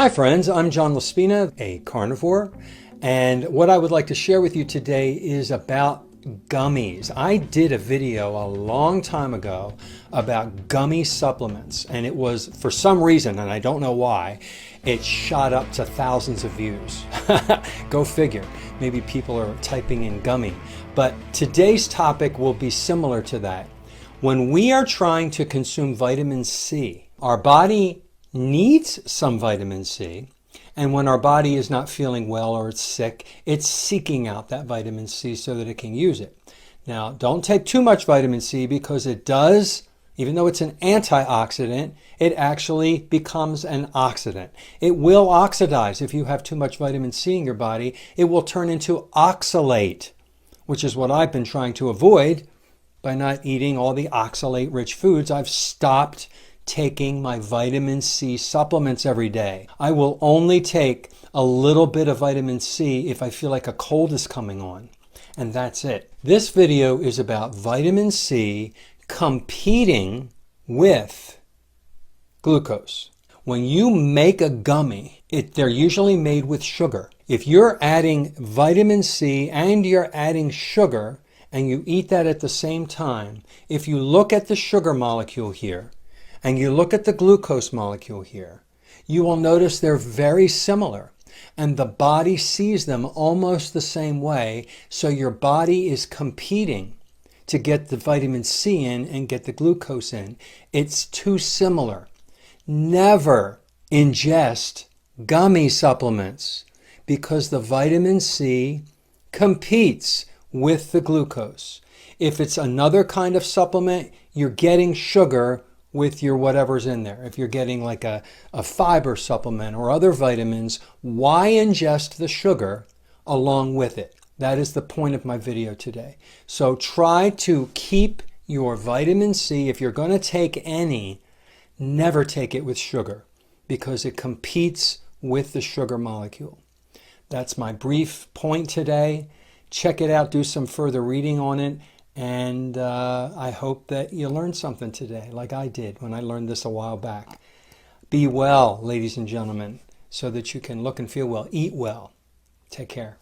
Hi friends, I'm John Laspina, a carnivore, and what I would like to share with you today is about gummies. I did a video a long time ago about gummy supplements, and it was, for some reason, and I don't know why, it shot up to thousands of views. Go figure. Maybe people are typing in gummy. But today's topic will be similar to that. When we are trying to consume vitamin C, our body needs some vitamin C, and when our body is not feeling well or it's sick, it's seeking out that vitamin C so that it can use it. Now, don't take too much vitamin C because it does, even though it's an antioxidant, it actually becomes an oxidant. It will oxidize. If you have too much vitamin C in your body, it will turn into oxalate, which is what I've been trying to avoid by not eating all the oxalate-rich foods. I've stopped taking my vitamin C supplements every day. I will only take a little bit of vitamin C if I feel like a cold is coming on, and that's it. This video is about vitamin C competing with glucose. When you make a gummy, they're usually made with sugar. If you're adding vitamin C and you're adding sugar and you eat that at the same time, if you look at the sugar molecule here, and you look at the glucose molecule here, you will notice they're very similar. And the body sees them almost the same way. So your body is competing to get the vitamin C in and get the glucose in. It's too similar. Never ingest gummy supplements because the vitamin C competes with the glucose. If it's another kind of supplement, you're getting sugar with your whatever's in there. If you're getting like a fiber supplement or other vitamins, why ingest the sugar along with it? That is the point of my video today. So try to keep your vitamin C, if you're going to take any, never take it with sugar because it competes with the sugar molecule. That's my brief point today. Check it out, do some further reading on it. And I hope that you learned something today, like I did when I learned this a while back. Be well, ladies and gentlemen, so that you can look and feel well. Eat well. Take care.